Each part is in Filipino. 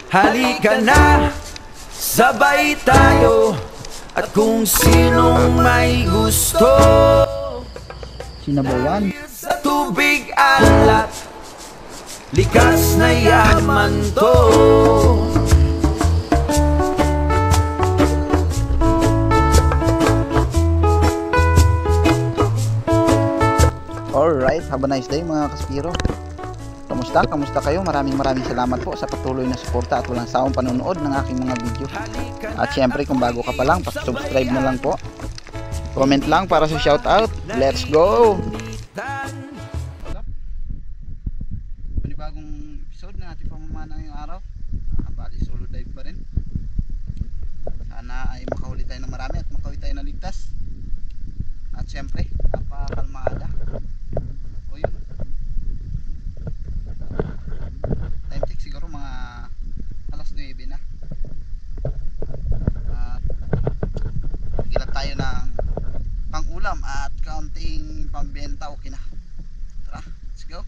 Halika na, sabay tayo. At kung sinong may gusto, sinabawan sa tubig alat, likas na yaman to. Alright, have a nice day mga kaspiro. Kamusta kayo? Maraming salamat po sa patuloy na suporta at walang sawang panonood ng aking mga video. At syempre kung bago ka pa lang, subscribe na lang po. Comment lang para sa shoutout. Let's go! Panibagong episode na ating pamamana ngayong araw. Bali solo dive pa rin. Sana ay makahuli tayo ng marami at makahuli tayo ng ligtas. At syempre, napakalmada. O yun. Time check siguro mga alas 9 na. At gilat tayo ng pang-ulam at kaunting pambenta. Okay na. Tara, let's go.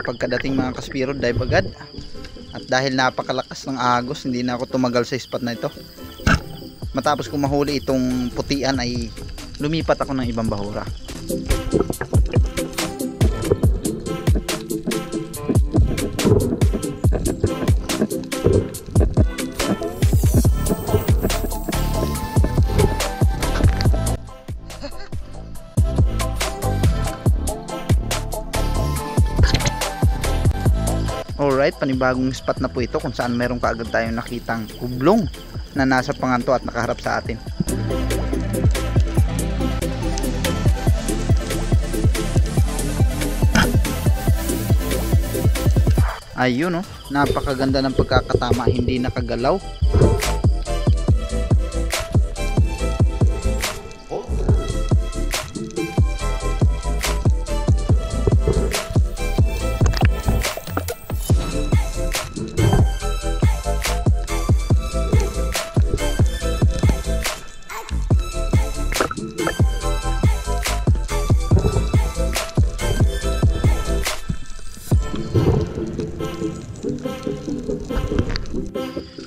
Pagkadating mga kaspiro, dive agad. At dahil napakalakas ng agos, hindi na ako tumagal sa spot na ito. Matapos kong mahuli itong putian ay lumipat ako ng ibang bahura. Alright, panibagong spot na po ito kung saan meron kaagad tayong nakitang kublong na nasa panganto at nakaharap sa atin. Ayun, oh, napakaganda ng pagkakatama, hindi nakagalaw.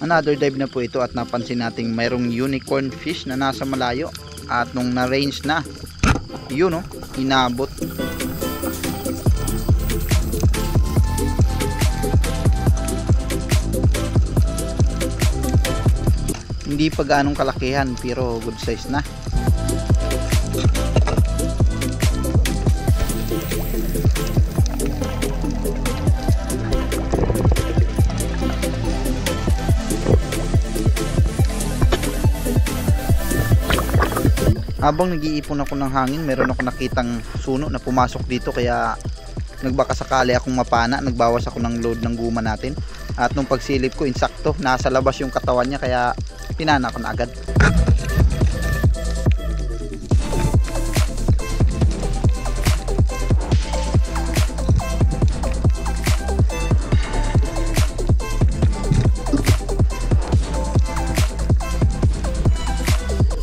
Another dive na po ito at napansin nating mayroong unicorn fish na nasa malayo at nung na-range na, yun, oh, inabot. Hindi pa ganong kalakihan pero good size na. Habang nag-iipon ako ng hangin, meron ako nakitang suno na pumasok dito, kaya nagbaka sakali akong mapana, nagbawas ako ng load ng guma natin. At nung pagsilip ko, insakto, nasa labas yung katawan niya, kaya pinana ko na agad.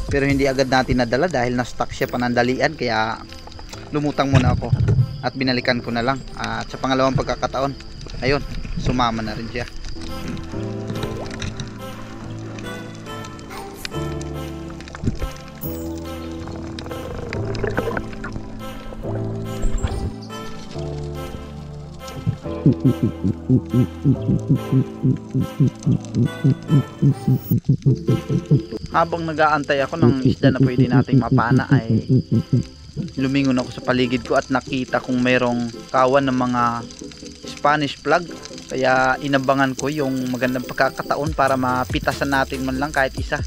Pero hindi agad natin nadala dahil na-stuck siya panandalian, kaya lumutang muna ako at binalikan ko na lang. At sa pangalawang pagkakataon, ayun, sumama na rin siya. Habang nag-aantay ako ng isda na pwede nating mapana, ay lumingon ako sa paligid ko at nakita kong mayroong kawan ng mga Spanish plug, kaya inabangan ko yung magandang pagkakataon para mapitasan natin man lang kahit isa.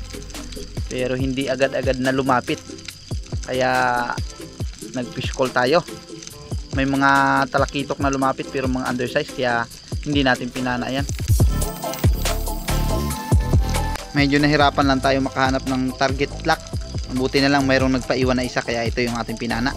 Pero hindi agad-agad na lumapit, kaya nag-fish call tayo. May mga talakitok na lumapit pero mga undersize, kaya hindi natin pinana yan. Medyo nahirapan lang tayo makahanap ng target lock. Mabuti na lang mayroong nagpaiwan na isa, kaya ito yung ating pinana.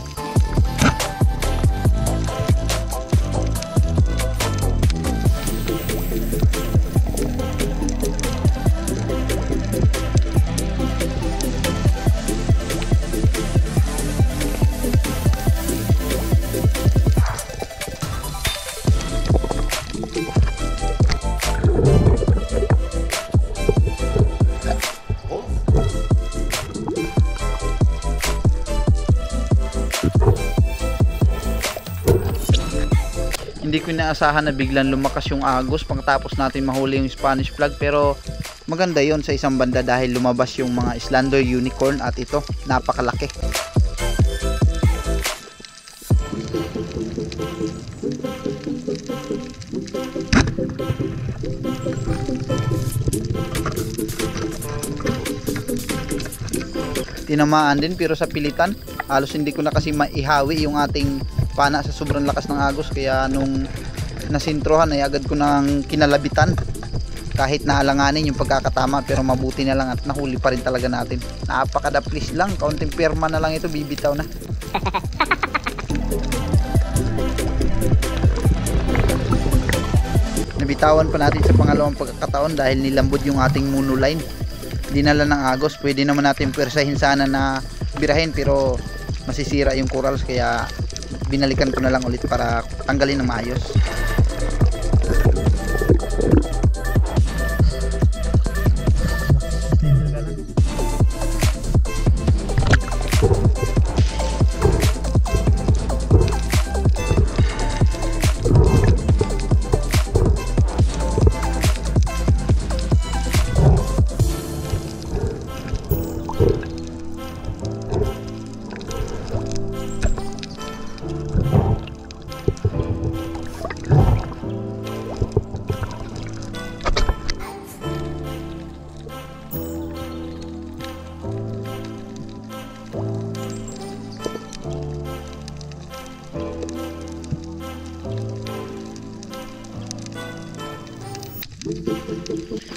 Hindi ko inaasahan na biglang lumakas yung agos pagkatapos natin mahuli yung Spanish flag, pero maganda yon sa isang banda dahil lumabas yung mga Islander unicorn at ito napakalaki. Tinamaan din pero sa pilitan, halos hindi ko na kasi maihawi yung ating pana sa sobrang lakas ng agos, kaya nung nasintrohan ay agad ko nang kinalabitan kahit naalanganin yung pagkakatama, pero mabuti na lang at nahuli pa rin talaga natin. Napakadaplis lang, kaunting perma na lang ito, bibitaw na. Nabitawan pa natin sa pangalawang pagkakataon dahil nilambod yung ating monoline. Dinala ng agos, pwede naman natin pwersahin sana na birahin pero masisira yung corals, kaya binalikan ko na lang ulit para tanggalin ng maayos.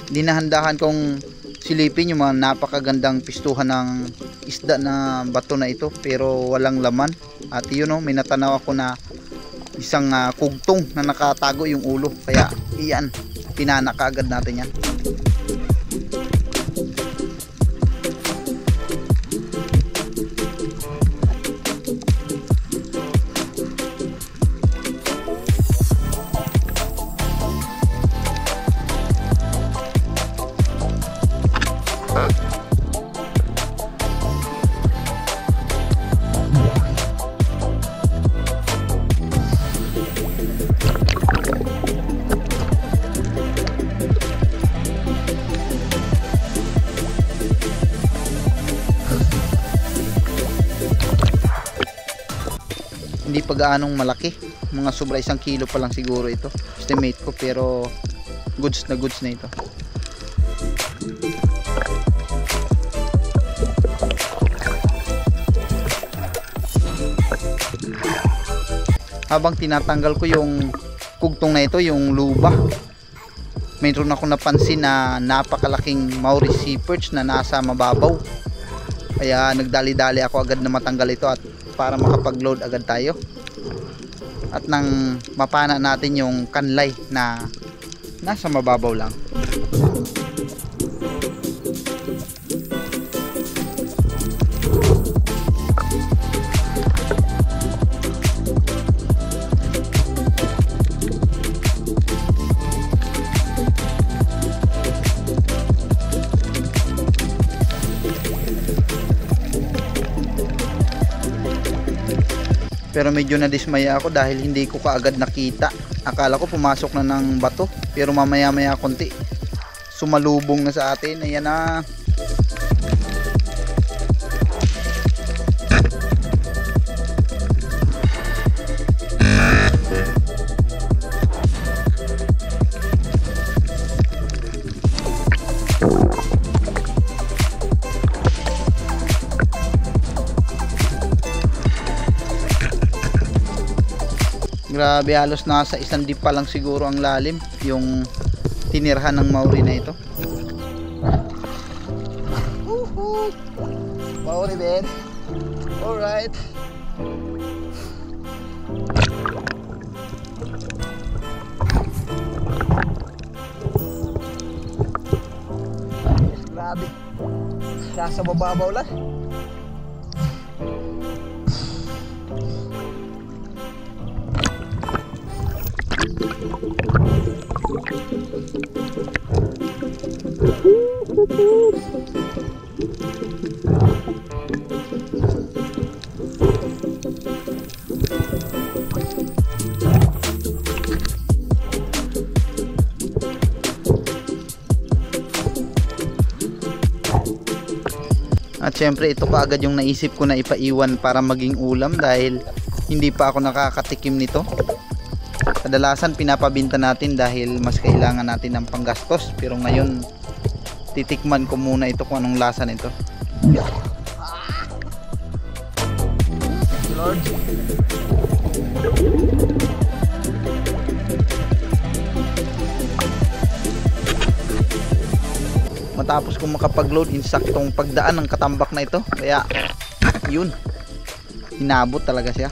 Dinahandahan kong silipin yung mga napakagandang pistuhan ng isda na bato na ito, pero walang laman. At yun may natanaw ako na isang kugtong na nakatago yung ulo, kaya iyan, pinana kaagad natin yan. Hindi pa gaanong malaki, mga sobra 1 kilo pa lang siguro ito, estimate ko, pero goods na ito. Habang tinatanggal ko yung kugtong na ito, yung luba, mayroon ako napansin na napakalaking Maori sea perch na nasa mababaw, kaya nagdali-dali ako agad na matanggal ito at para makapag-load agad tayo at nang mapana natin yung kanlay na nasa mababaw lang. Pero medyo nadismaya ako dahil hindi ko kaagad nakita. Akala ko pumasok na ng bato, pero mamaya maya konti sumalubong na sa atin. Ayan na. Grabe, halos nasa 1 dip pa lang siguro ang lalim yung tinirhan ng Maori na ito. Maori Ben, alright. Grabe, nasa mababaw lang. syempre ito kaagad yung naisip ko na ipaiwan para maging ulam dahil hindi pa ako nakakatikim nito. Kadalasan pinapabinta natin dahil mas kailangan natin ng panggastos, pero ngayon titikman ko muna ito kung anong lasa nito. Lord. Matapos kong makapag-load, insaktong pagdaan ng katambak na ito, kaya yun, hinabot talaga siya.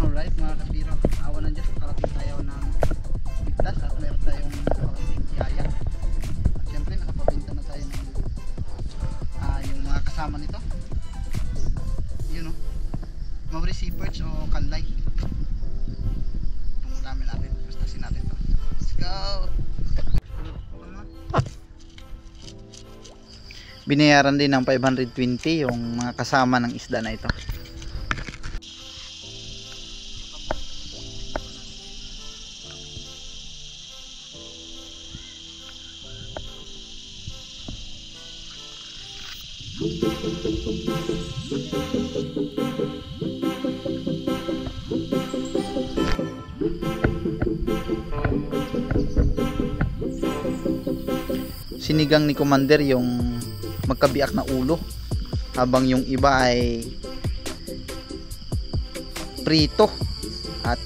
Alright mga kasbiro, awa ng Diyos, nakarating tayo ng ligtas at meron tayong nakarating yaya. At syempre nakapabenta na tayo ng yung mga kasama nito. Yun o, Maori Sea Perch o Kanlay. Itong ulamin natin, gustasin natin to. Let's go! Binayaran din ng 520 yung mga kasama ng isda na ito. Sinigang ni Commander yung magkabiak na ulo, habang yung iba ay prito at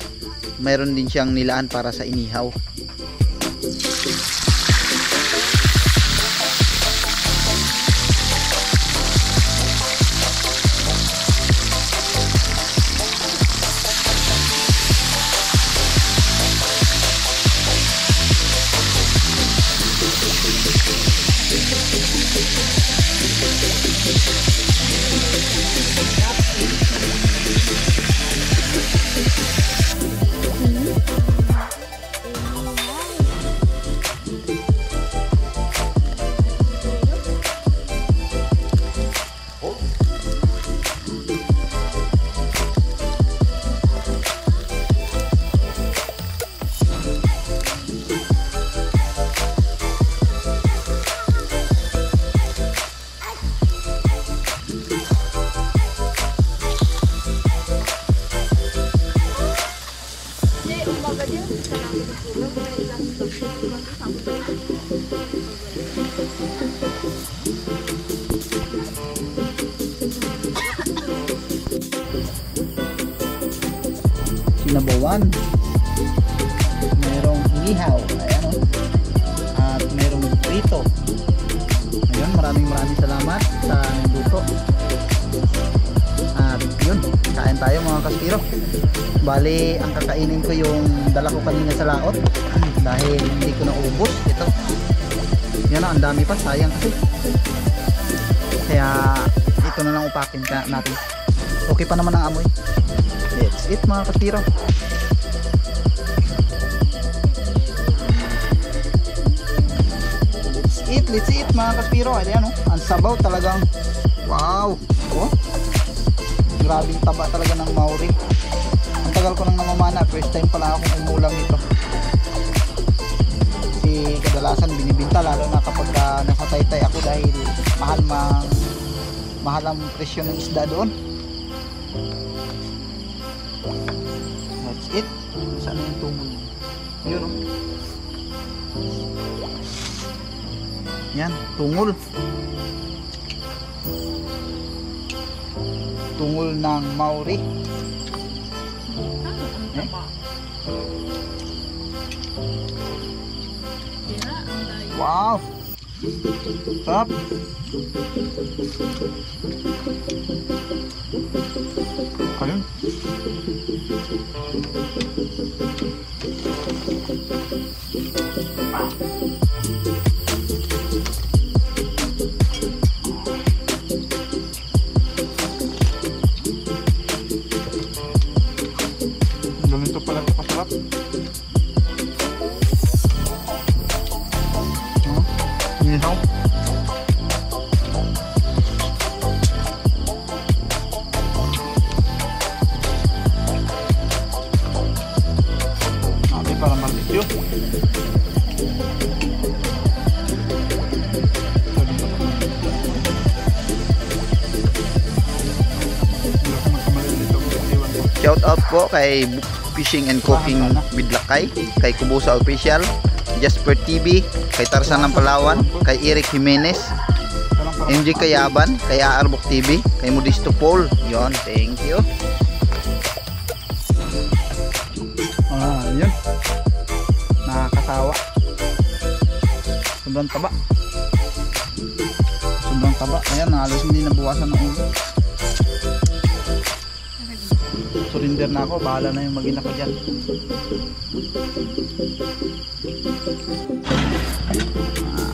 mayroon din siyang nilaan para sa inihaw. Sinabawan, mayroong inihaw, ayan o, at mayroong prito. Ayun, maraming salamat sa nagluto. At yun, kain tayo mga kaspiro. Bali, ang kakainin ko yung dala ko kanina sa laot dahil hindi ko naubos ito. Yan o, ang dami pa, sayang kasi. Kaya ito na lang upakin natin. Okay pa naman ang amoy. Let's eat mga kaspiro. Let's eat mga kaspiro. Ayan o, ang sabaw talagang wow. Oh, grabe taba talaga ng Maori. Ang tagal ko nang namamana, first time pala akong umulam ito. Si kadalasan binibinta, lalo na kapag nasa Taytay ako dahil mahal ang presyo ng isda doon. That's it. Saan yung tumol? Yun o. Yan, tungol. Tungol ng Maori. Eh? Wow! Sarap! Ayun. Ganito pala ito kasarap. Inihaw. Nabi para barbecue. Shout out po kay Fishing and Cooking with Lakay, kay Kubusa Official, Jasper TV, kay Tarzan ng Palawan, kay Eric Jimenez, MJ Kayaban, kay Aarbok TV, kay Modisto Paul. Yon, thank you. Yun. Nakakasawa. Sobrang taba. Sobrang taba. Ayan, halos hindi nabuwasan ng ulo. Surrender na ako, bahala na yung mag-ina ko dyan.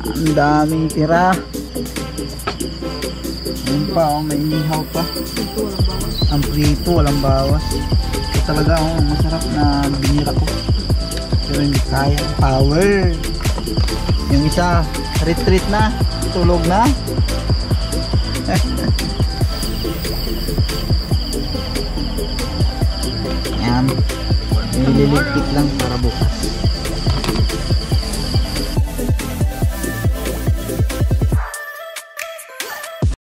Ang daming tira. Ayun pa, oh, may inihaw pa. Ang prito, walang bawas. Ito talaga, oh, masarap na binira ko. Pero hindi kaya. Power. Yung isa, retreat na. Tulog na. Yan. Nililigpit lang para bukas.